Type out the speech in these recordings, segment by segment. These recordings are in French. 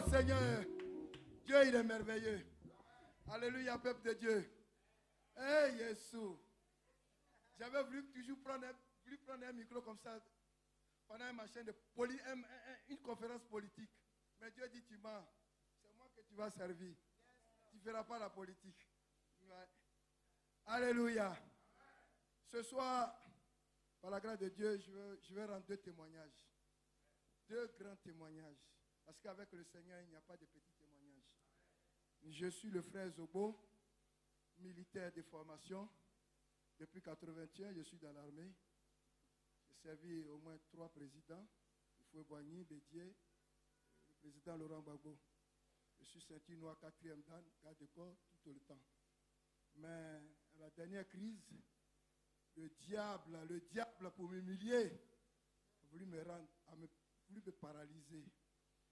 Seigneur. Dieu, il est merveilleux. Alléluia, peuple de Dieu. Hey, Jésus. J'avais voulu toujours prendre un micro comme ça pendant une conférence politique. Mais Dieu dit, tu mens. C'est moi que tu vas servir. Tu ne feras pas la politique. Ouais. Alléluia. Ce soir, par la grâce de Dieu, je vais rendre 2 témoignages. 2 grands témoignages. Parce qu'avec le Seigneur, il n'y a pas de petits témoignages. Je suis le frère Zobo, militaire de formation. Depuis 1981, je suis dans l'armée. J'ai servi au moins 3 présidents. Foué Boigny, Bédier, le président Laurent Gbagbo. Je suis ceinture noire 4e dan, garde de corps tout le temps. Mais à la dernière crise, le diable pour m'humilier, a voulu me rendre, voulu me paralyser.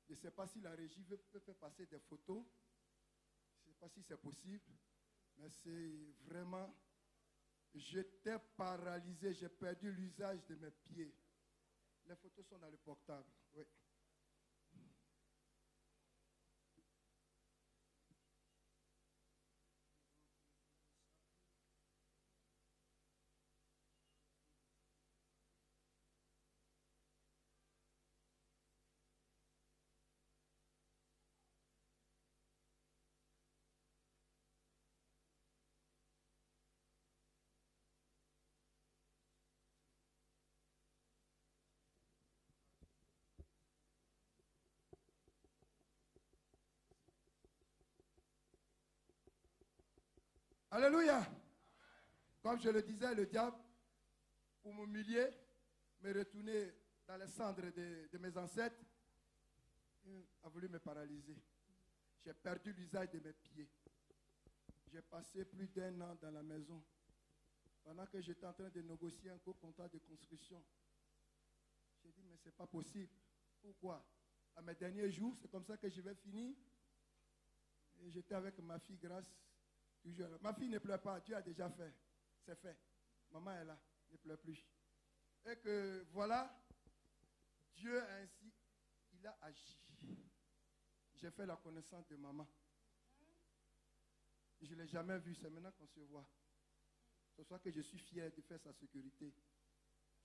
Je ne sais pas si la régie peut faire passer des photos. Je ne sais pas si c'est possible. Mais c'est vraiment... J'étais paralysé. J'ai perdu l'usage de mes pieds. Les photos sont dans le portable. Oui. Alléluia. Comme je le disais, le diable, pour m'humilier, me retourner dans les cendres de mes ancêtres, a voulu me paralyser. J'ai perdu l'usage de mes pieds. J'ai passé plus d'1 an dans la maison. Pendant que j'étais en train de négocier un contrat de construction, j'ai dit, mais ce n'est pas possible. Pourquoi? À mes derniers jours, c'est comme ça que je vais finir. Et j'étais avec ma fille Grâce. Toujours là. Ma fille ne pleure pas, Dieu a déjà fait. C'est fait. Maman est là, ne pleure plus. Et que voilà, Dieu ainsi, il a agi. J'ai fait la connaissance de maman. Je ne l'ai jamais vue, c'est maintenant qu'on se voit. C'est pour ça que je suis fier de faire sa sécurité.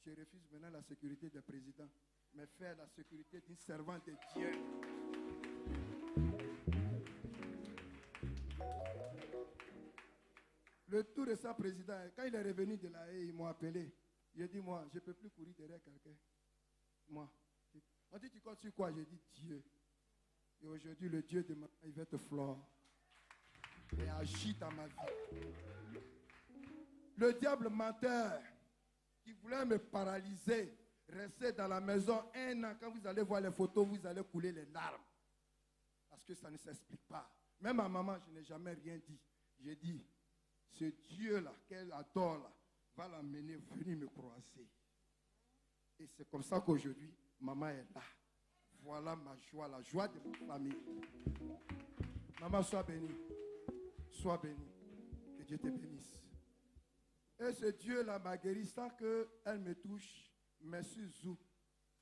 Je refuse maintenant la sécurité des présidents, mais faire la sécurité d'une servante de Dieu. Le tout récent président, quand il est revenu de la haie, ils m'ont appelé. Il a dit, moi, je ne peux plus courir derrière quelqu'un. Moi. On dit, tu comptes sur quoi? J'ai dit, Dieu. Et aujourd'hui, le Dieu de ma vie, il va te flore. Et agit dans ma vie. Le diable menteur, qui voulait me paralyser, rester dans la maison 1 an. Quand vous allez voir les photos, vous allez couler les larmes. Parce que ça ne s'explique pas. Même à maman, je n'ai jamais rien dit. J'ai dit, ce Dieu-là, qu'elle adore, là, va l'amener, venir me croiser. Et c'est comme ça qu'aujourd'hui, maman est là. Voilà ma joie, la joie de ma famille. Maman, sois bénie. Sois bénie. Que Dieu te bénisse. Et ce Dieu-là m'a guéri sans qu'elle me touche. Mais sur Zou,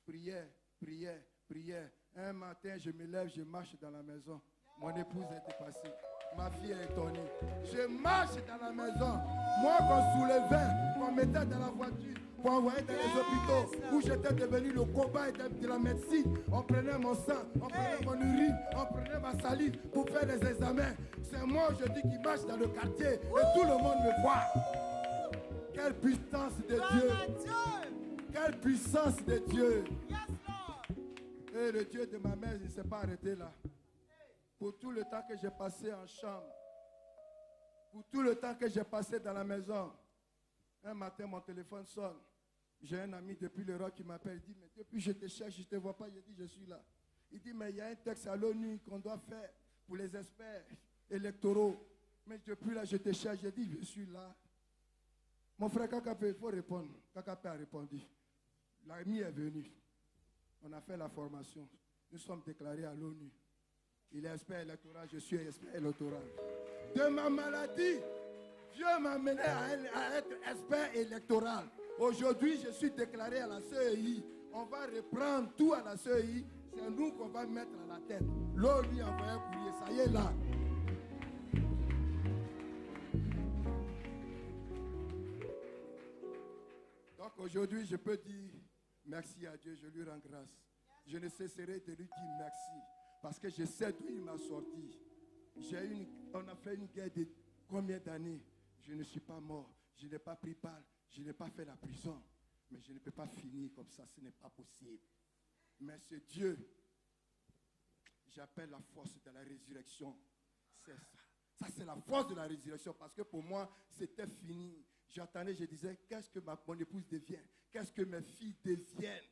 prière, prière, prière. Un matin, je me lève, je marche dans la maison. Mon épouse est dépassée. Ma fille est étonnée. Je marche dans la maison. Moi, qu'on soulevait, qu'on mettait dans la voiture, pour envoyer dans les hôpitaux, où j'étais devenu le cobaye de la médecine. On prenait mon sang, on prenait mon urine, on prenait ma salive pour faire des examens. C'est moi aujourd'hui qui marche dans le quartier et tout le monde me voit. Quelle puissance de Dieu! Quelle puissance de Dieu! Et le Dieu de ma mère, il ne s'est pas arrêté là. Pour tout le temps que j'ai passé en chambre, pour tout le temps que j'ai passé dans la maison, un matin, mon téléphone sonne. J'ai un ami depuis l'Europe qui m'appelle. Il dit, mais depuis je te cherche, je ne te vois pas. Je dis, je suis là. Il dit, mais il y a un texte à l'ONU qu'on doit faire pour les experts électoraux. Mais depuis là, je te cherche. Je dis, je suis là. Mon frère Kakapé, il faut répondre. Kakapé a répondu. L'ami est venu. On a fait la formation. Nous sommes déclarés à l'ONU. Il est expert électoral, je suis expert électoral. De ma maladie, Dieu m'a amené à être expert électoral. Aujourd'hui, je suis déclaré à la CEI. On va reprendre tout à la CEI. C'est nous qu'on va mettre à la tête. L'autre lui envoie un courrier, ça y est là. Donc aujourd'hui, je peux dire merci à Dieu, je lui rends grâce. Je ne cesserai de lui dire merci. Parce que je sais d'où il m'a sorti. On a fait une guerre de combien d'années? Je ne suis pas mort. Je n'ai pas pris balle. Je n'ai pas fait la prison. Mais je ne peux pas finir comme ça. Ce n'est pas possible. Mais ce Dieu, j'appelle la force de la résurrection. C'est ça. Ça, c'est la force de la résurrection. Parce que pour moi, c'était fini. J'attendais, je disais, qu'est-ce que mon épouse devient? Qu'est-ce que mes filles deviennent?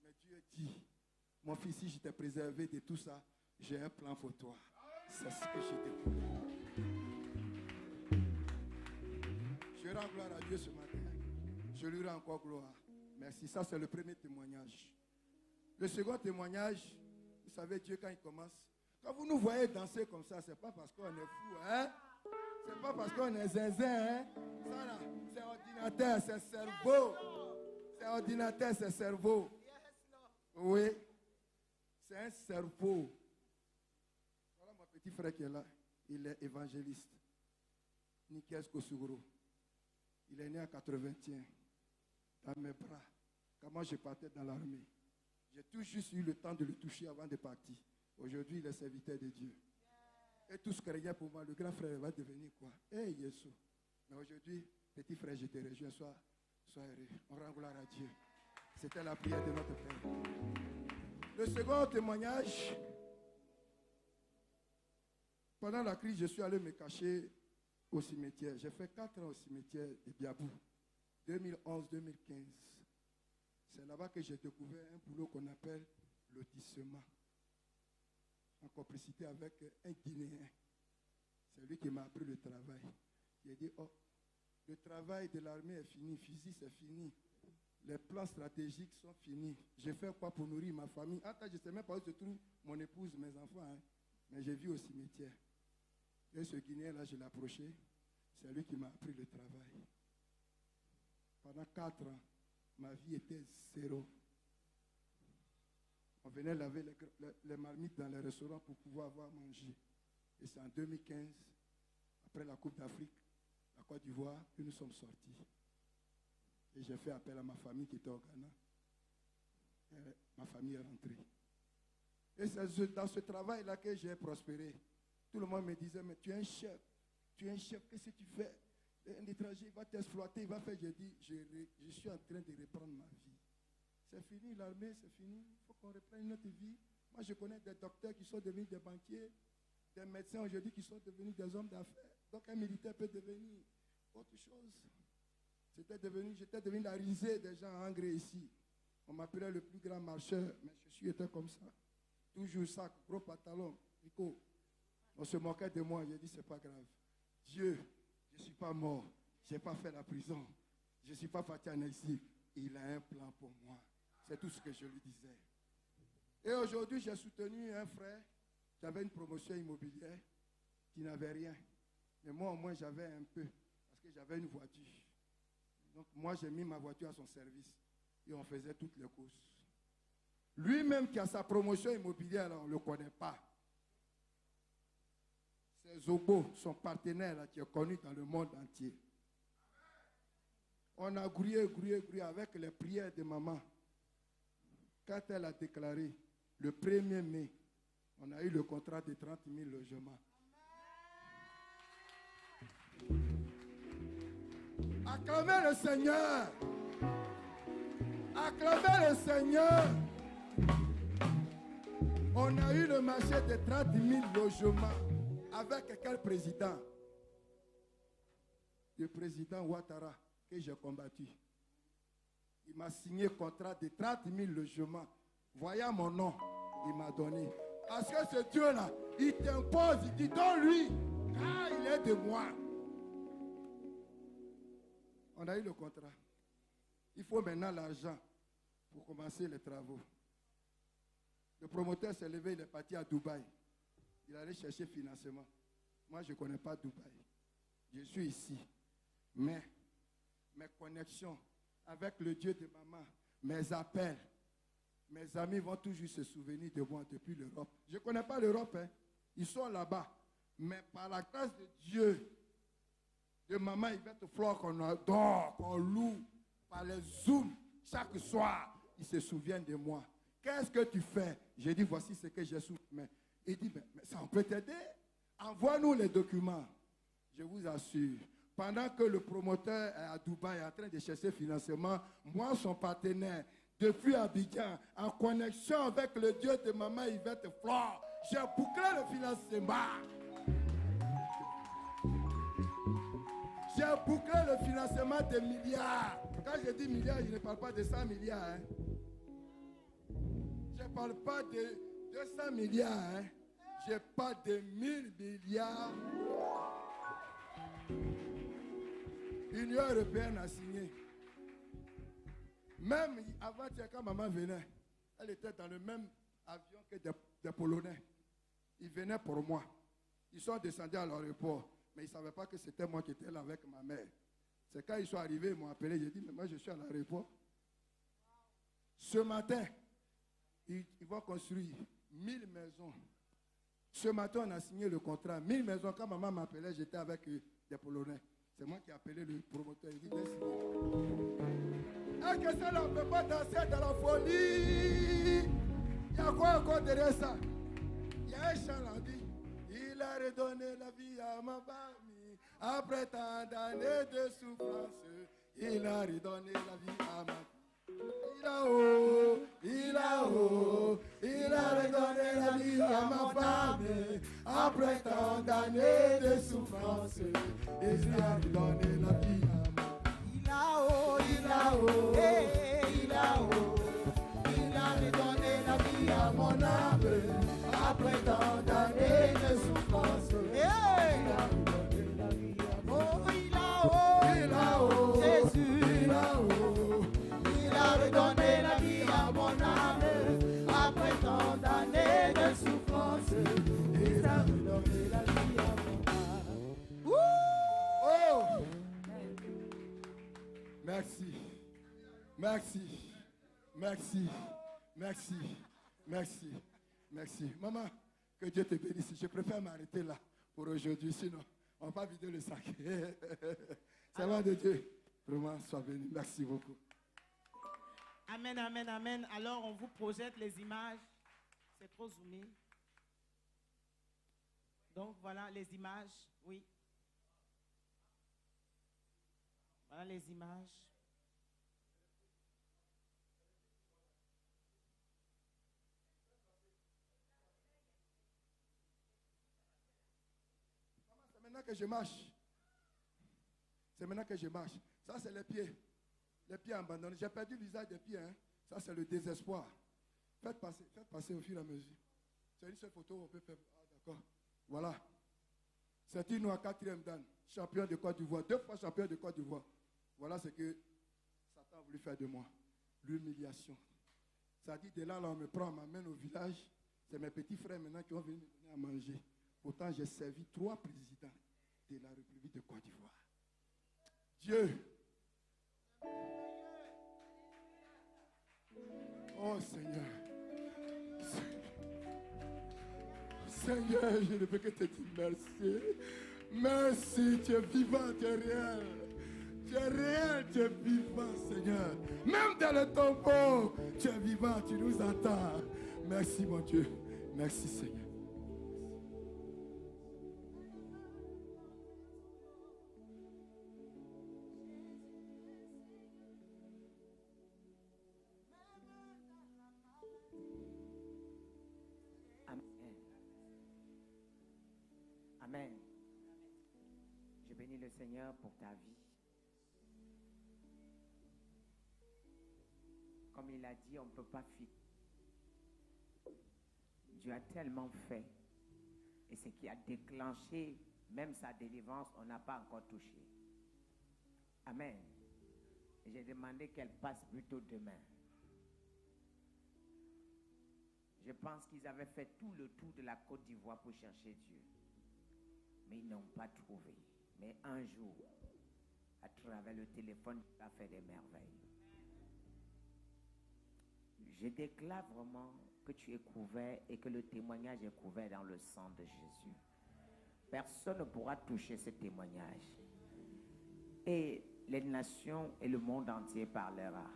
Mais Dieu dit, mon fils, si je t'ai préservé de tout ça, j'ai un plan pour toi. C'est ce que j'ai découvert. Je rends gloire à Dieu ce matin. Je lui rends encore gloire. Merci. Ça, c'est le premier témoignage. Le second témoignage, vous savez, Dieu, quand il commence, quand vous nous voyez danser comme ça, ce n'est pas parce qu'on est fou, hein? Ce n'est pas parce qu'on est zinzin, hein? Ça, là, c'est ordinateur, c'est cerveau. C'est ordinateur, c'est cerveau. Oui. C'est un cerveau. Voilà mon petit frère qui est là. Il est évangéliste. Nikias Kosuguro. Il est né en 81. Dans mes bras. Comment je partais dans l'armée. J'ai tout juste eu le temps de le toucher avant de partir. Aujourd'hui, il est serviteur de Dieu. Et tout ce qu'il y a pour moi, le grand frère va devenir quoi? Eh, Jésus. Mais aujourd'hui, petit frère, je te rejoins. Sois heureux. On rend gloire à Dieu. C'était la prière de notre Père. Le second témoignage, pendant la crise, je suis allé me cacher au cimetière. J'ai fait 4 ans au cimetière de Biabou, 2011-2015. C'est là-bas que j'ai découvert un boulot qu'on appelle lotissement, en complicité avec un Guinéen. C'est lui qui m'a appris le travail. Il a dit, oh, le travail de l'armée est fini, fusil c'est fini. Les plans stratégiques sont finis. J'ai fait quoi pour nourrir ma famille? Attends, je ne sais même pas où se trouve mon épouse, mes enfants. Hein. Mais j'ai vu au cimetière. Et ce Guinéen-là, je l'ai approché. C'est lui qui m'a appris le travail. Pendant 4 ans, ma vie était zéro. On venait laver les marmites dans les restaurants pour pouvoir avoir mangé. Et c'est en 2015, après la Coupe d'Afrique, la Côte d'Ivoire, que nous sommes sortis. Et j'ai fait appel à ma famille qui était au Ghana. Et ma famille est rentrée. Et c'est dans ce travail-là que j'ai prospéré. Tout le monde me disait, mais tu es un chef. Tu es un chef, qu'est-ce que tu fais? Un étranger va t'exploiter, il va faire. J'ai dit, je suis en train de reprendre ma vie. C'est fini l'armée, c'est fini. Il faut qu'on reprenne notre vie. Moi, je connais des docteurs qui sont devenus des banquiers, des médecins aujourd'hui qui sont devenus des hommes d'affaires. Donc un militaire peut devenir autre chose. J'étais devenu la risée des gens en Grèce ici. On m'appelait le plus grand marcheur, mais je suis été comme ça. Toujours sac, gros pantalon, Rico. On se moquait de moi, j'ai dit c'est pas grave. Dieu, je ne suis pas mort, je n'ai pas fait la prison, je ne suis pas parti en exil. Il a un plan pour moi. C'est tout ce que je lui disais. Et aujourd'hui, j'ai soutenu un frère qui avait une promotion immobilière, qui n'avait rien. Mais moi, au moins, j'avais un peu, parce que j'avais une voiture. Donc, moi, j'ai mis ma voiture à son service et on faisait toutes les courses. Lui-même qui a sa promotion immobilière, là, on ne le connaît pas. C'est Zobo, son partenaire, là, qui est connu dans le monde entier. On a grouillé avec les prières de maman. Quand elle a déclaré, le 1er mai, on a eu le contrat de 30 000 logements. Acclamez le Seigneur. Acclamez le Seigneur. On a eu le marché de 30 000 logements. Avec quel président? Le président Ouattara, que j'ai combattu. Il m'a signé un contrat de 30 000 logements. Voyant mon nom, il m'a donné. Parce que ce Dieu-là, il t'impose, il dit donne-lui, car il est de moi. On a eu le contrat. Il faut maintenant l'argent pour commencer les travaux. Le promoteur s'est levé, il est parti à Dubaï. Il allait chercher financement. Moi, je ne connais pas Dubaï. Je suis ici. Mais mes connexions avec le Dieu de maman, mes appels, Mes amis vont toujours se souvenir de moi depuis l'Europe. Je ne connais pas l'Europe, hein. Ils sont là-bas. Mais par la grâce de Dieu, de maman Yvette Flore qu'on adore, qu'on loue, par les Zooms, chaque soir, ils se souviennent de moi. Qu'est-ce que tu fais? J'ai dit, voici ce que j'ai sous mes mains. Il dit, mais ça peut t'aider? Envoie-nous les documents. Je vous assure, pendant que le promoteur est à Dubaï en train de chercher financement, moi, son partenaire, depuis Abidjan, en connexion avec le Dieu de maman Yvette Flore, j'ai bouclé le financement. J'ai bouclé le financement des milliards. Quand je dis milliards, je ne parle pas de 100 milliards. Hein. Je ne parle pas de 200 milliards. Hein. Je parle de 1000 milliards. L'Union européenne a signé. Même avant, quand maman venait, elle était dans le même avion que des Polonais. Ils venaient pour moi. Ils sont descendus à l'aéroport. Mais ils ne savaient pas que c'était moi qui étais là avec ma mère. C'est quand ils sont arrivés, ils m'ont appelé. J'ai dit, mais moi je suis à l'aéroport. Ce matin, ils vont construire 1000 maisons. Ce matin, on a signé le contrat. 1000 maisons. Quand maman m'appelait, j'étais avec des Polonais. C'est moi qui ai appelé le promoteur. Il dit, viens signer. Est-ce que ça ne peut pas danser dans la folie? Il y a quoi encore derrière ça? Il y a un chant là, dit. Il a redonné la vie à ma famille. Après tant d'années de souffrance, il a redonné la vie à ma famille. Il a redonné la vie à ma famille. Après tant d'années de souffrance, il a redonné la vie à ma famille. Il a redonné la vie à mon âme. Après tant d'années de souffrance, il a redonné la vie à mon âme. Jésus, il a redonné la vie à mon âme. Après tant d'années de souffrance, il a redonné la vie à mon âme. Oh! Merci. Merci. Merci. Merci. Merci. Merci. Maman, que Dieu te bénisse. Je préfère m'arrêter là pour aujourd'hui, sinon on ne va pas vider le sac. Ça va de Dieu. Vraiment, sois béni. Merci beaucoup. Amen, amen, amen. Alors, on vous projette les images. C'est trop zoomé. Donc, voilà les images. Oui. Voilà les images. C'est maintenant que je marche. C'est maintenant que je marche. Ça, c'est les pieds. Les pieds abandonnés. J'ai perdu l'usage des pieds. Hein. Ça, c'est le désespoir. Faites passer au fur et à mesure. C'est une seule photo, on peut faire. Ah, d'accord. Voilà. C'est une noire 4e dan, champion de Côte d'Ivoire. 2 fois champion de Côte d'Ivoire. Voilà ce que Satan a voulu faire de moi. L'humiliation. Ça dit, de là, on me prend, on m'amène au village. C'est mes petits frères maintenant qui ont venu me donner à manger. Pourtant, j'ai servi 3 présidents de la République de Côte d'Ivoire. Dieu. Oh Seigneur. Seigneur, je ne peux que te dire merci. Merci, tu es vivant, tu es réel. Tu es réel, tu es vivant, Seigneur. Même dans le tombeau, tu es vivant, tu nous entends. Merci, mon Dieu. Merci, Seigneur. Amen. Je bénis le Seigneur pour ta vie. Comme il a dit, on ne peut pas fuir. Dieu a tellement fait. Et ce qui a déclenché même sa délivrance, on n'a pas encore touché. Amen. Et j'ai demandé qu'elle passe plutôt demain. Je pense qu'ils avaient fait tout le tour de la Côte d'Ivoire pour chercher Dieu. Mais ils n'ont pas trouvé. Mais un jour, à travers le téléphone, il a fait des merveilles. Je déclare vraiment que tu es couvert et que le témoignage est couvert dans le sang de Jésus. Personne ne pourra toucher ce témoignage. Et les nations et le monde entier parlera.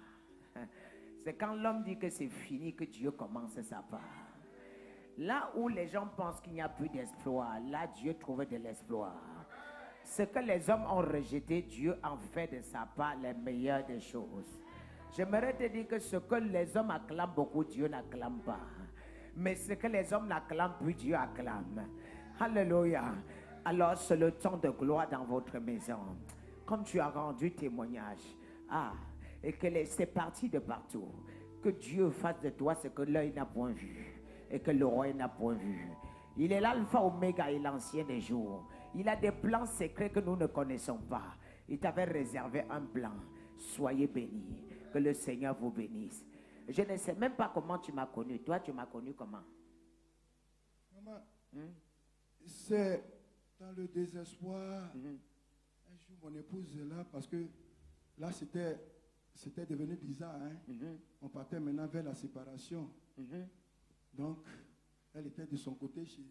C'est quand l'homme dit que c'est fini que Dieu commence sa part. Là où les gens pensent qu'il n'y a plus d'espoir, là Dieu trouve de l'espoir. Ce que les hommes ont rejeté, Dieu en fait de sa part les meilleures des choses. J'aimerais te dire que ce que les hommes acclament beaucoup, Dieu n'acclame pas. Mais ce que les hommes n'acclament plus, Dieu acclame. Alléluia. Alors c'est le temps de gloire dans votre maison. Comme tu as rendu témoignage, et que c'est parti de partout. Que Dieu fasse de toi ce que l'œil n'a point vu et que l'oreille n'a point vu. Il est l'alpha, oméga et l'ancien des jours. Il a des plans secrets que nous ne connaissons pas. Il t'avait réservé un plan. Soyez bénis. Que le Seigneur vous bénisse. Je ne sais même pas comment tu m'as connu. Toi, tu m'as connu comment? Maman, c'est dans le désespoir. Un jour, mon épouse est là parce que là, c'était devenu bizarre. Hein? On partait maintenant vers la séparation. Donc, elle était de son côté chez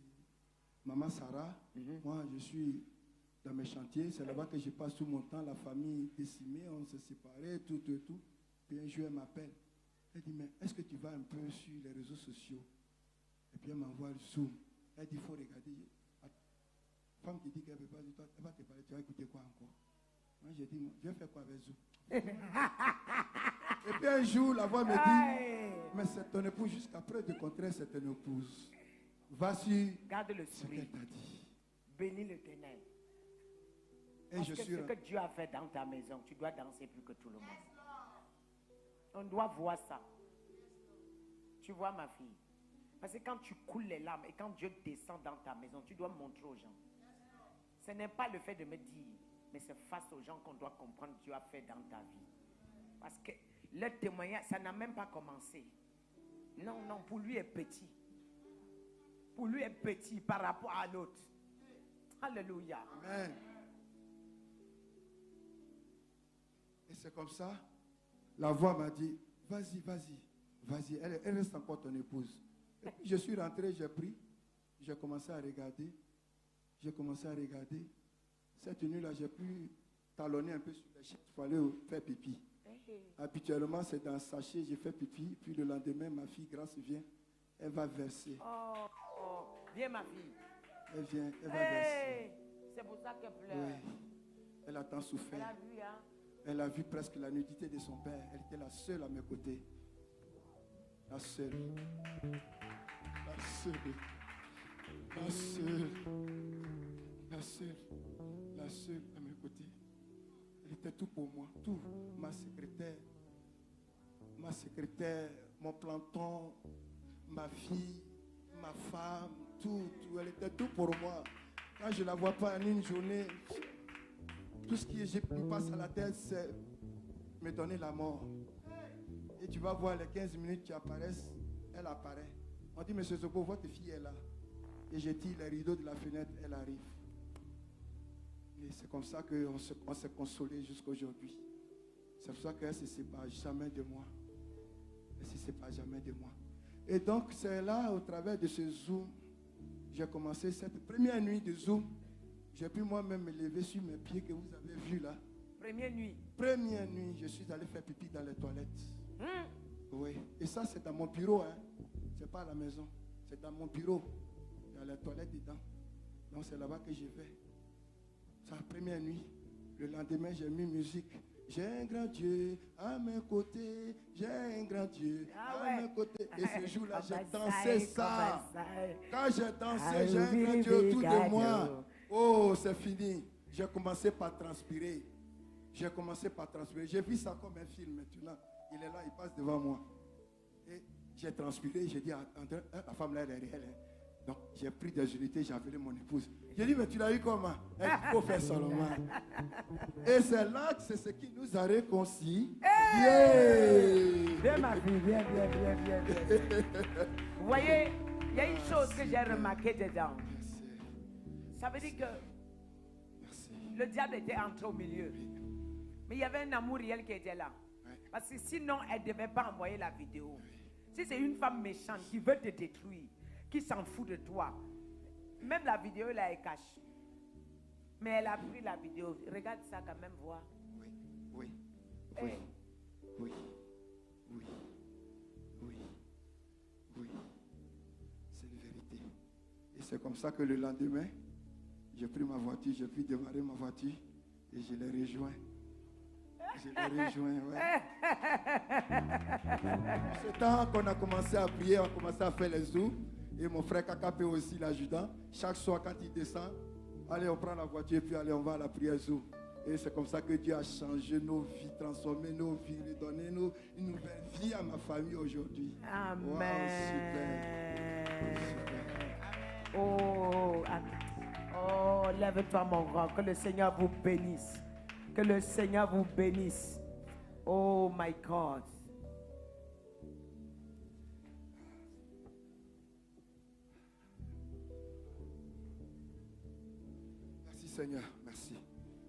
maman Sarah. Moi, je suis dans mes chantiers. C'est là-bas que je passe tout mon temps. La famille décimée, on s'est séparés, tout. Puis un jour, elle m'appelle. Elle dit, mais est-ce que tu vas un peu sur les réseaux sociaux? Et puis elle m'envoie le Zoom. Elle dit, il faut regarder. La femme qui dit qu'elle ne veut pas du tout, elle va te parler, tu vas écouter quoi encore? Moi, j'ai dit, je vais faire quoi avec Zoom? Et puis un jour, la voix me dit, mais c'est ton épouse, jusqu'à preuve de contraire, c'est ton épouse. Va sur garde le ce sourire. qu'elle t'a dit. Bénis le ténèbre. Et Parce je que suis ce que Dieu a fait dans ta maison, tu dois danser plus que tout le monde. On doit voir ça. Tu vois, ma fille? Parce que quand tu coules les larmes et quand Dieu descend dans ta maison, tu dois montrer aux gens. Ce n'est pas le fait de me dire, mais c'est face aux gens qu'on doit comprendre que Dieu a fait dans ta vie. Parce que le témoignage, ça n'a même pas commencé. Non, pour lui est petit. Pour lui est petit par rapport à l'autre. Alléluia. Amen. Et c'est comme ça, la voix m'a dit, vas-y, elle reste encore ton épouse. Et puis je suis rentré, j'ai pris, j'ai commencé à regarder. Cette nuit-là, j'ai pu talonner un peu sur les chaises, il fallait faire pipi. Habituellement, c'est dans un sachet, j'ai fait pipi, puis le lendemain, ma fille, Grâce, vient, elle va verser. Viens, ma fille. Elle vient, elle va verser. C'est pour ça qu'elle pleure. Oui. Elle a tant souffert. Elle a vu, hein? Elle a vu presque la nudité de son père. Elle était la seule à mes côtés. La seule à mes côtés. Elle était tout pour moi. Tout. Ma secrétaire, mon planton, ma fille, ma femme, tout. Elle était tout pour moi. Quand je ne la vois pas en une journée, tout ce qui me passe à la tête, c'est me donner la mort. Et tu vas voir les 15 minutes qui apparaissent, elle apparaît. On dit, monsieur Zobo, votre fille est là. Et je tire les rideaux de la fenêtre, elle arrive. Et c'est comme ça qu'on s'est consolé jusqu'à aujourd'hui. C'est pour ça qu'elle ne se sépare jamais de moi. Elle ne se sépare jamais de moi. Et donc, c'est là, au travers de ce Zoom, j'ai commencé cette première nuit de Zoom. J'ai pu moi-même me lever sur mes pieds que vous avez vus là. Première nuit, je suis allé faire pipi dans les toilettes. Oui. Et ça, c'est dans mon bureau. Hein. Ce n'est pas à la maison. C'est dans mon bureau. Il y a les toilettes dedans. Donc, c'est là-bas que je vais. C'est la première nuit. Le lendemain, j'ai mis musique. J'ai un grand Dieu à mes côtés. J'ai un grand Dieu à mes côtés. Et ce jour-là, j'ai dansé ça. Quand j'ai dansé, j'ai un grand Dieu autour de moi. Oh, c'est fini. J'ai commencé par transpirer. J'ai vu ça comme un film maintenant. Il est là, il passe devant moi. Et j'ai transpiré. J'ai dit, la femme là, elle est réelle. Hein. Donc, j'ai pris des unités, j'ai appelé mon épouse. J'ai dit, mais tu l'as eu comment? Il faut faire seulement. Et c'est là que c'est ce qui nous a réconciliés. Viens, ma fille, viens. Vous voyez, il y a une chose que j'ai remarqué dedans. Ça veut dire que le diable était entré au milieu. Mais il y avait un amour réel qui était là. Parce que sinon, elle ne devait pas envoyer la vidéo. Si c'est une femme méchante qui veut te détruire, qui s'en fout de toi, même la vidéo là, elle cache. Mais elle a pris la vidéo. Regarde ça quand même, voir. Oui. Eh, Oui. Oui. Oui. Oui. Oui. C'est une vérité. Et c'est comme ça que le lendemain, j'ai pris ma voiture, j'ai pu démarrer ma voiture et je l'ai rejoint. Je l'ai rejoint, ouais. Ce temps qu'on a commencé à prier, on a commencé à faire les zooms. Et mon frère Kakapé aussi, l'adjudant. Chaque soir, quand il descend, allez, on prend la voiture et puis allez, on va à la prière zoom. Et c'est comme ça que Dieu a changé nos vies, transformé nos vies, donné une nouvelle vie à ma famille aujourd'hui. Amen. Wow, super. Oh, amen. Oh, lève-toi mon grand. Que le Seigneur vous bénisse. Que le Seigneur vous bénisse. Oh my God. Merci Seigneur, merci.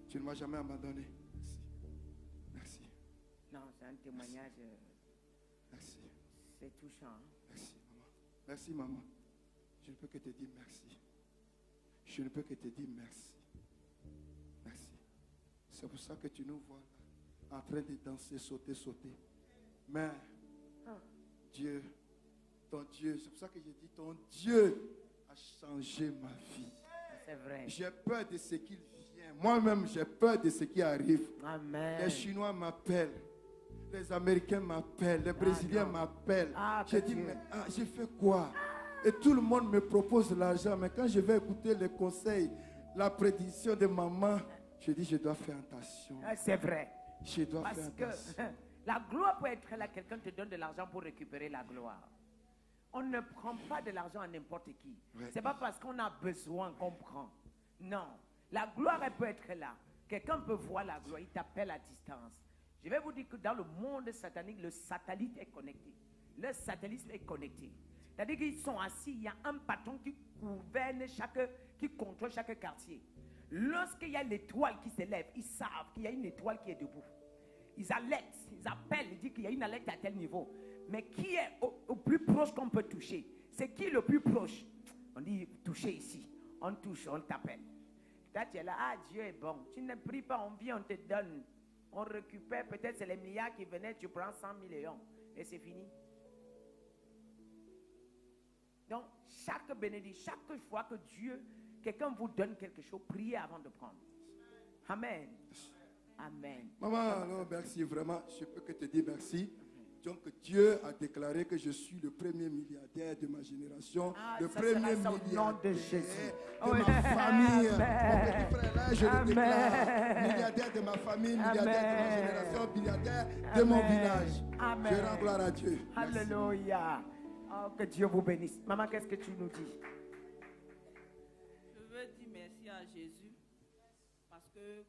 Tu ne m'as jamais abandonné. Merci. Merci. Non, c'est un témoignage. Merci. C'est touchant. Hein? Merci maman. Merci maman. Je ne peux que te dire merci. Je ne peux que te dire merci. Merci. C'est pour ça que tu nous vois là, en train de danser, sauter, sauter. Mais Dieu, ton Dieu, c'est pour ça que j'ai dit ton Dieu a changé ma vie. C'est vrai. J'ai peur de ce qu'il vient. Moi-même, j'ai peur de ce qui arrive. Amen. Les Chinois m'appellent. Les Américains m'appellent. Les Brésiliens m'appellent. J'ai dit, mais j'ai fait quoi? Et tout le monde me propose l'argent. Mais quand je vais écouter les conseils, la prédiction de maman, je dis, je dois faire attention. C'est vrai. Je dois Parce faire que attention. la gloire peut être là. Quelqu'un te donne de l'argent pour récupérer la gloire. On ne prend pas de l'argent à n'importe qui. Ouais. C'est pas parce qu'on a besoin qu'on prend. Non. La gloire, elle peut être là. Quelqu'un peut voir la gloire. Il t'appelle à distance. Je vais vous dire que dans le monde satanique, le satellite est connecté. Le satellisme est connecté. C'est-à-dire qu'ils sont assis. Il y a un patron qui gouverne qui contrôle chaque quartier. Lorsqu'il y a l'étoile qui s'élève, ils savent qu'il y a une étoile qui est debout. Ils alertent, ils appellent, ils disent qu'il y a une alerte à tel niveau. Mais qui est au plus proche qu'on peut toucher? C'est qui le plus proche? On dit toucher ici. On touche, on t'appelle. Là, tu es là, Dieu est bon. Tu ne pries pas, on vient, on te donne. On récupère, peut-être c'est les milliards qui venaient, tu prends 100 millions. Et c'est fini. Donc, chaque bénédiction, chaque fois que Dieu, quelqu'un vous donne quelque chose, priez avant de prendre. Amen. Amen. Maman, alors merci vraiment. Je peux que te dire merci. Donc Dieu a déclaré que je suis le premier milliardaire de ma génération, le premier milliardaire de Jésus. de ma famille. Mon petit frère là, je le déclare. Milliardaire de ma famille, milliardaire de ma génération, milliardaire de mon village. Amen. Je rends gloire à Dieu. Merci. Alléluia. Oh, que Dieu vous bénisse. Maman, qu'est-ce que tu nous dis? Je veux dire merci à Jésus parce que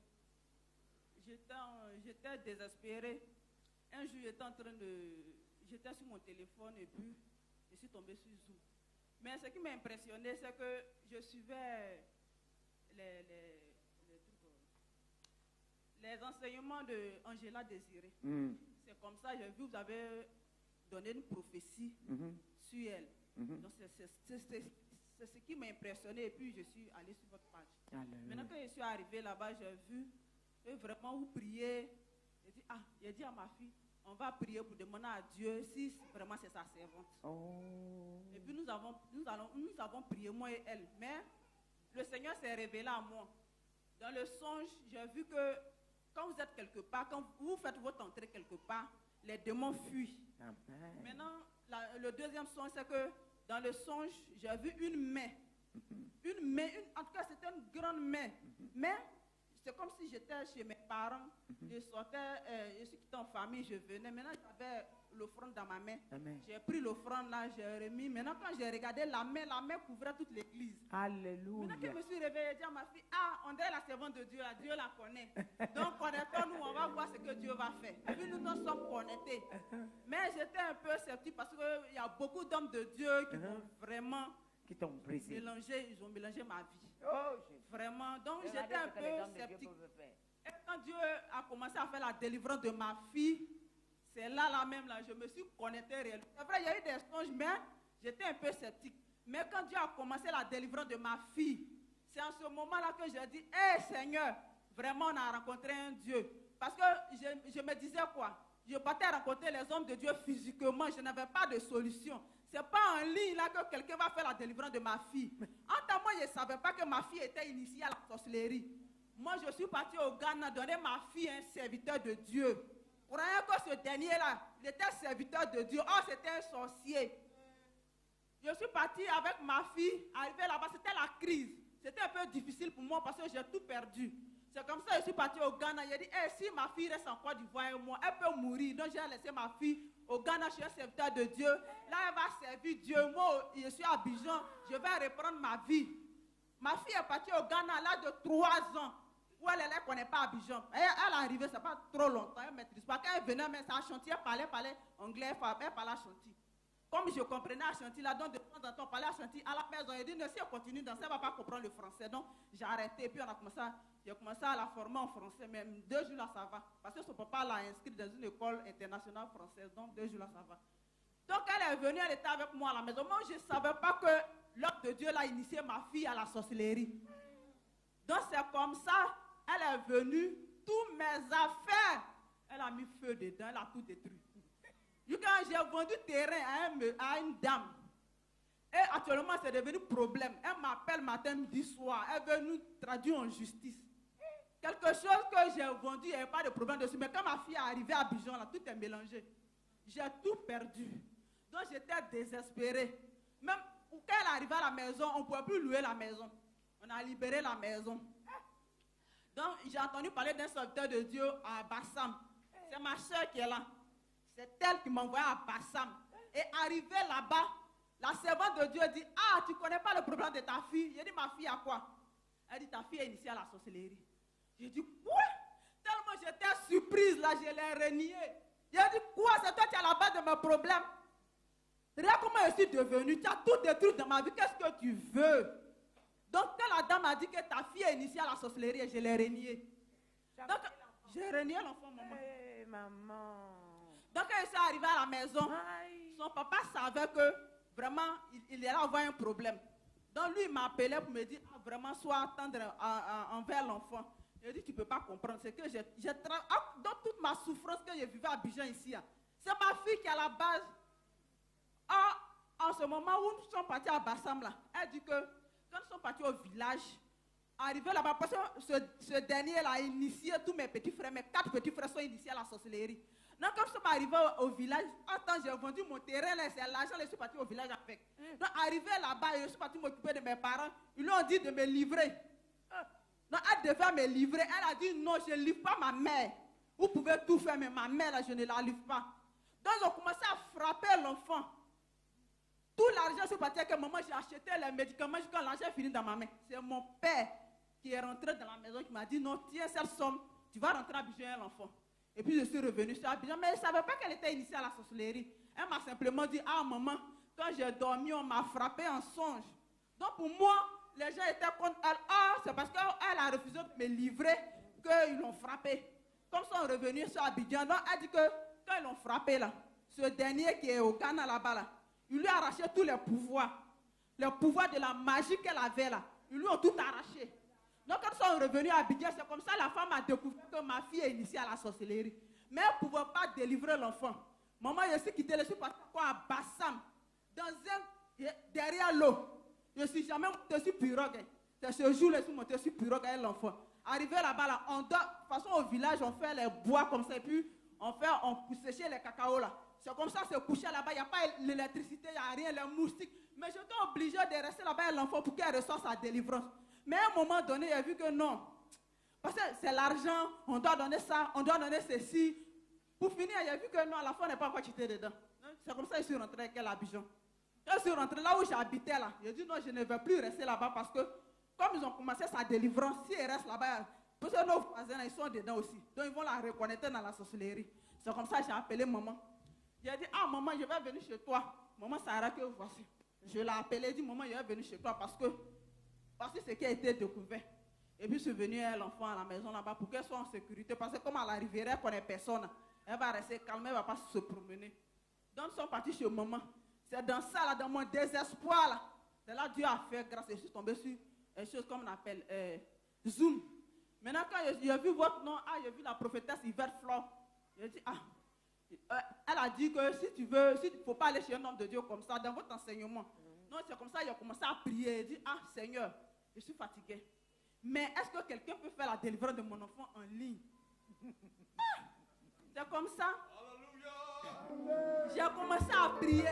j'étais désespérée. Un jour, j'étais sur mon téléphone et puis je suis tombée sur Zoom. Mais ce qui m'a impressionné, c'est que je suivais les enseignements d'Angela Désiré. C'est comme ça, j'ai vu, vous avez donné une prophétie sur elle. Donc c'est ce qui m'a impressionné et puis je suis allée sur votre page. Maintenant que je suis arrivée là-bas, j'ai vu que vraiment vous priez. J'ai dit à ma fille, on va prier pour demander à Dieu si vraiment c'est sa servante. Et puis nous avons prié, moi et elle. Mais le Seigneur s'est révélé à moi. Dans le songe, j'ai vu que quand vous êtes quelque part, quand vous faites votre entrée quelque part, les démons fuient. Amen. Maintenant, le deuxième songe, c'est que dans le songe, j'ai vu une main. En tout cas, c'était une grande main. Mais c'est comme si j'étais chez mes parents. Je sortais, je suis quitté en famille, je venais. Maintenant, j'avais l'offrande dans ma main. J'ai pris l'offrande là, j'ai remis. Maintenant, quand j'ai regardé la main couvrait toute l'église. Alléluia. Maintenant que je me suis réveillée, j'ai dit à ma fille, on est la servante de Dieu, là, Dieu la connaît. Donc, connectons-nous, on va voir ce que Dieu va faire. Et puis, nous sommes connectés. Mais j'étais un peu sceptique parce qu'il y a beaucoup d'hommes de Dieu qui vont vraiment mélanger, ils ont mélangé ma vie. Vraiment. Donc, j'étais un peu sceptique. Et quand Dieu a commencé à faire la délivrance de ma fille, c'est là même, je me suis connectée réellement. C'est vrai, il y a eu des songes, mais j'étais un peu sceptique. Mais quand Dieu a commencé la délivrance de ma fille, c'est en ce moment-là que j'ai dit, hé Seigneur, vraiment on a rencontré un Dieu. Parce que je me disais quoi? Je partais rencontrer les hommes de Dieu physiquement, je n'avais pas de solution. Ce n'est pas en ligne là que quelqu'un va faire la délivrance de ma fille. En tant que moi, je ne savais pas que ma fille était initiée à la sorcellerie. Moi, je suis partie au Ghana donner ma fille à un serviteur de Dieu. Pour rien que ce dernier-là, il était serviteur de Dieu. Oh, c'était un sorcier. Je suis partie avec ma fille, arrivée là-bas, c'était la crise. C'était un peu difficile pour moi parce que j'ai tout perdu. C'est comme ça que je suis partie au Ghana. J'ai dit, hey, si ma fille reste en Côte d'Ivoire et moi, elle peut mourir. Donc j'ai laissé ma fille au Ghana, je suis un serviteur de Dieu. Là, elle va servir Dieu. Moi, je suis à Abidjan, je vais reprendre ma vie. Ma fille est partie au Ghana à l'âge de 3 ans. Où elle ne connaît pas Abidjan. Elle est arrivée, ce n'est pas trop longtemps, elle ne maîtrise pas. Quand elle venait, mais ça a chanté, elle parlait anglais, elle parlait Ashanti. Comme je comprenais Ashanti, là, donc de temps en temps, on parlait Ashanti à la maison. Elle dit, si elle continue dans ça, elle ne va pas comprendre le français. Donc, j'ai arrêté. Et puis, j'ai commencé à la former en français. Même 2 jours là, ça va. Parce que son papa l'a inscrite dans une école internationale française. Donc, 2 jours là, ça va. Donc, elle est venue, elle était avec moi à la maison. Moi, je ne savais pas que l'homme de Dieu l'a initié ma fille à la sorcellerie. Donc, c'est comme ça, elle est venue, tous mes affaires, elle a mis feu dedans, elle a tout détruit. Quand j'ai vendu terrain à une dame, et actuellement c'est devenu problème. Elle m'appelle matin, midi, soir. Elle veut nous traduire en justice. Quelque chose que j'ai vendu, il n'y avait pas de problème dessus. Mais quand ma fille est arrivée à Abidjan, là, tout est mélangé. J'ai tout perdu. Donc j'étais désespérée. Même quand elle est arrivée à la maison, on ne pouvait plus louer la maison. On a libéré la maison. Donc j'ai entendu parler d'un serviteur de Dieu à Bassam. C'est ma soeur qui est là. C'est elle qui m'a envoyé à Bassam. Et arrivée là-bas, la servante de Dieu dit, ah, tu ne connais pas le problème de ta fille? J'ai dit, ma fille a quoi? Elle dit, ta fille est initiée à la sorcellerie. J'ai dit, quoi? Tellement j'étais surprise, là, je l'ai renié. J'ai dit, quoi? C'est toi qui es à la base de mes problèmes. Regarde comment je suis devenue. Tu as tout détruit dans ma vie. Qu'est-ce que tu veux? Donc, quand la dame a dit que ta fille est initiée à la sorcellerie, je l'ai renié. Donc, j'ai renié l'enfant, maman. Hey, maman. Donc, quand je suis arrivée à la maison, son papa savait que vraiment, il allait avoir un problème. Donc, lui, il m'a appelé pour me dire, ah, vraiment, sois tendre envers l'enfant. Je lui ai dit, tu ne peux pas comprendre. C'est que dans toute ma souffrance que je vivais à Abidjan ici, c'est ma fille qui est à la base. En ce moment où nous sommes partis à Bassam, là, elle dit que quand nous sommes partis au village, arrivé là-bas, parce que ce dernier a initié tous mes petits frères, mes 4 petits frères sont initiés à la sorcellerie. Donc, quand nous sommes arrivés au village, attends, j'ai vendu mon terrain, c'est l'argent, je suis parti au village avec. Donc, arrivé là-bas, je suis parti m'occuper de mes parents. Ils lui ont dit de me livrer. Donc, elle devait me livrer. Elle a dit non, je ne livre pas ma mère. Vous pouvez tout faire, mais ma mère, là, je ne la livre pas. Donc, ils ont commencé à frapper l'enfant. Tout l'argent, je suis parti avec maman, j'ai acheté les médicaments jusqu'à l'argent fini dans ma main. C'est mon père qui est rentré dans la maison qui m'a dit non, tiens cette somme, tu vas rentrer à Abidjan l'enfant. Et puis je suis revenue sur Abidjan, mais je ne savais pas qu'elle était initiée à la sorcellerie. Elle m'a simplement dit, ah maman, quand j'ai dormi, on m'a frappé en songe. Donc pour moi, les gens étaient contre elle. Ah, c'est parce qu'elle a refusé de me livrer qu'ils l'ont frappé. Comme ça, on est revenu sur Abidjan. Donc elle dit que quand ils l'ont frappé là, ce dernier qui est au Ghana là-bas là, il lui a arraché tous les pouvoirs. Les pouvoirs de la magie qu'elle avait là, ils lui ont tout arraché. Donc, quand ils sont revenus à Abidjan, c'est comme ça la femme a découvert que ma fille est initiée à la sorcellerie. Mais elle ne pouvait pas délivrer l'enfant. Maman, je suis quittée, je suis partie à Bassam, derrière l'eau. Je ne suis jamais montée sur pirogue. C'est ce jour-là que je suis montée sur pirogue avec l'enfant. Arrivé là-bas, là, on dort. De toute façon, au village, on fait les bois comme ça, et puis on séchait les cacaos là. C'est comme ça, c'est couché là-bas, il n'y a pas l'électricité, il n'y a rien, les moustiques. Mais j'étais obligée de rester là-bas avec l'enfant pour qu'elle reçoive sa délivrance. Mais à un moment donné, j'ai vu que non. Parce que c'est l'argent, on doit donner ça, on doit donner ceci. Pour finir, j'ai vu que non, la femme n'est pas encore chitée dedans. C'est comme ça que je suis rentrée avec elle à Abidjan. Quand je suis rentrée là où j'habitais là, j'ai dit non, je ne vais plus rester là-bas parce que comme ils ont commencé sa délivrance, si elle reste là-bas, parce que nos voisins, ils sont dedans aussi. Donc ils vont la reconnaître dans la sorcellerie. C'est comme ça que j'ai appelé maman. J'ai dit, ah maman, je vais venir chez toi. Maman Sarah, que voici. Je l'ai appelée, dit, maman, je vais venir chez toi parce que c'est ce qui a été découvert. Et puis je suis venue l'enfant à la maison là-bas pour qu'elle soit en sécurité. Parce que comme à l'arrivée, elle ne connaît personne. Elle va rester calme, elle ne va pas se promener. Donc, ils sont partis chez maman. C'est dans ça, là, dans mon désespoir, là. C'est là Dieu a fait grâce. Je suis tombé sur une chose comme on appelle Zoom. Maintenant, quand j'ai vu votre nom, j'ai vu la prophétesse Yvette Flore. J'ai dit, elle a dit que si tu veux, il ne faut pas aller chez un homme de Dieu comme ça, dans votre enseignement. Non, c'est comme ça, il a commencé à prier. Il dit, Seigneur, je suis fatigué. Mais est-ce que quelqu'un peut faire la délivrance de mon enfant en ligne? C'est comme ça. J'ai commencé à prier.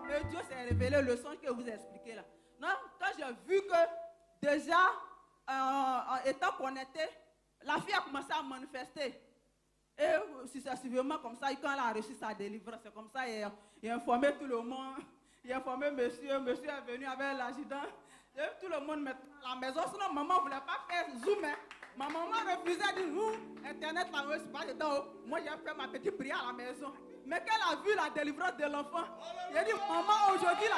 Et Dieu s'est révélé le songe que vous expliquez là. Non, quand j'ai vu que déjà, en étant connecté, la fille a commencé à manifester. Et successivement, comme ça, quand elle a reçu sa délivrance, c'est comme ça, il a informé tout le monde. Il a informé monsieur. Monsieur est venu avec l'adjudant. Tout le monde maintenant à la maison. Sinon, maman ne voulait pas faire Zoom. Hein. Ma maman refusait, elle dit, nous, Internet, là, c'est pas dedans. Moi, j'ai fait ma petite prière à la maison. Mais quand elle a vu la délivrance de l'enfant, elle a dit, maman, aujourd'hui, là,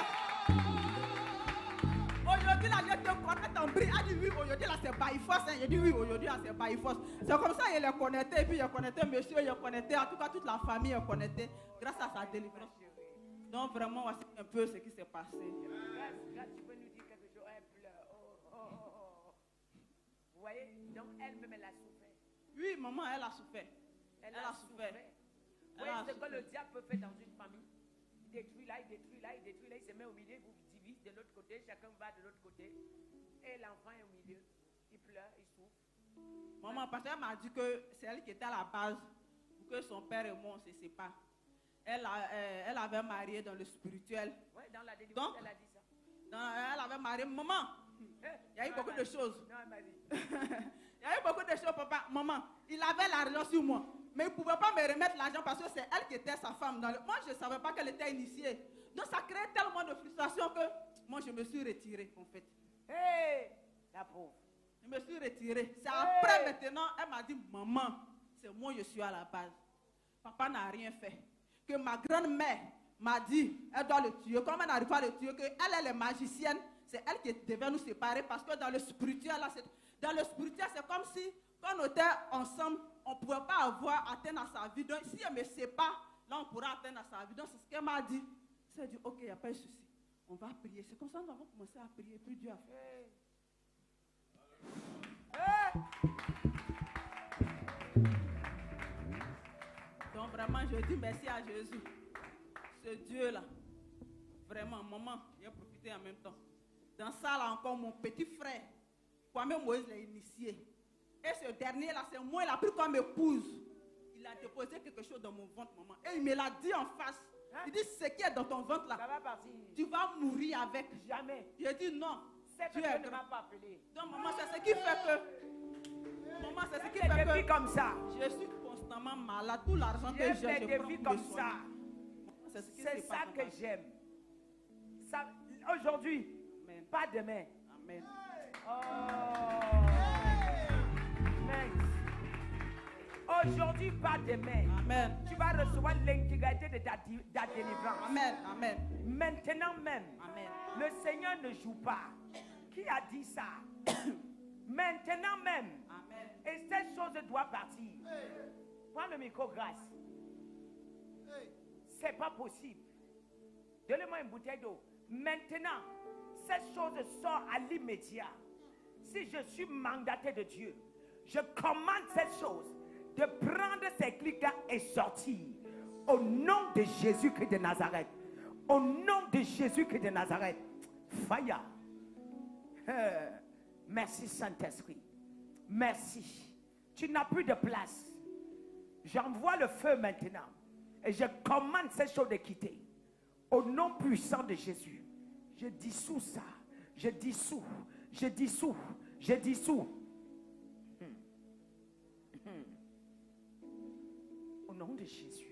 je te connecte en prière. Elle dit, oui, aujourd'hui, là, c'est by force. Hein. J'ai dit, oui, aujourd'hui, là, c'est by force. C'est comme ça, il est connecté. Et puis, il est connecté, monsieur, il est connecté. En tout cas, toute la famille est connectée grâce à sa délivrance. Donc, vraiment, voici un peu ce qui s'est passé. Là, tu peux nous dire quelque chose, elle pleure. Vous voyez, donc elle-même, elle a souffert. Oui, maman, elle a souffert. Elle a souffert. Vous voyez ce que le diable peut faire dans une famille? Il détruit là, il détruit là, il détruit là, il se met au milieu, il vous divise de l'autre côté, chacun va de l'autre côté. Et l'enfant est au milieu. Il pleure, il souffre. Maman, parce qu'elle m'a dit que c'est elle qui était à la base pour que son père et moi, on se séparent. Elle avait marié dans le spirituel. Oui, dans la délivrance, elle a dit ça. Elle avait marié. Maman, il y a eu beaucoup de choses. Non, elle m'a dit. Il y a eu beaucoup de choses, papa. Maman, il avait l'argent sur moi. Mais il ne pouvait pas me remettre l'argent parce que c'est elle qui était sa femme. Moi, je ne savais pas qu'elle était initiée. Donc, ça créait tellement de frustration que moi, je me suis retirée, en fait. Hé, la pauvre. Je me suis retirée. C'est après, maintenant, elle m'a dit, maman, c'est moi, je suis à la base. Papa n'a rien fait. Que ma grand-mère m'a dit, elle doit le tuer. Comme elle n'arrive pas à le tuer, qu'elle est magicienne, c'est elle qui devait nous séparer parce que dans le spirituel, c'est comme si, quand on était ensemble, on ne pouvait pas avoir atteint à sa vie. Donc, si elle me sépare, là, on pourra atteindre à sa vie. Donc, c'est ce qu'elle m'a dit. Elle a dit, ok, il n'y a pas de souci. On va prier. C'est comme ça que nous avons commencé à prier. Puis Dieu a fait. Donc, vraiment, je dis merci à Jésus. Ce Dieu-là. Vraiment, maman, il a profité en même temps. Dans ça, là encore, mon petit frère, Kwame Moïse l'a initié. Et ce dernier-là, c'est moi, il a pris comme épouse. Il a déposé quelque chose dans mon ventre, maman. Et il me l'a dit en face. Il dit, ce qui est dans ton ventre là, ça va partir. Tu vas mourir avec. Jamais. J'ai dit non. Dieu ne m'a pas appelé. Donc maman, c'est ce qui fait que. Maman, c'est ce qui fait que. Comme ça. Je suis constamment malade. Tout l'argent que j'ai, je prends pour comme ça. C'est ça que j'aime. Aujourd'hui, pas demain. Amen. Aujourd'hui, pas demain. Amen. Tu vas recevoir l'intégralité de ta délivrance. Amen. Amen. Maintenant même. Amen. Le Seigneur ne joue pas. Qui a dit ça? Maintenant même. Amen. Et cette chose doit partir. Prends le micro, grâce. C'est pas possible. Donnez-moi une bouteille d'eau. Maintenant, cette chose sort à l'immédiat. Si je suis mandaté de Dieu, je commande cette chose de prendre ses clics-là et sortir. Au nom de Jésus-Christ de Nazareth. Au nom de Jésus-Christ de Nazareth. Fire. Merci Saint-Esprit. Merci. Tu n'as plus de place. J'envoie le feu maintenant. Et je commande cette chose de quitter. Au nom puissant de Jésus. Je dissous ça. Je dissous. Je dissous. Je dissous. Au nom de Jésus.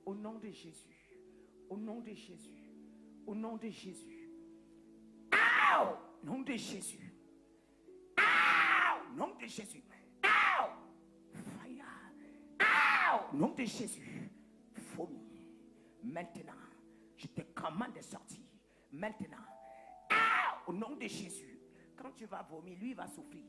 Au nom de Jésus. Au nom de Jésus. Au nom de Jésus. Au nom de Jésus. Au nom de Jésus. Fire. Au nom de Jésus. Folie. Maintenant, je te commande de sortir. Maintenant. Au nom de Jésus. Quand tu vas vomir, lui va souffrir.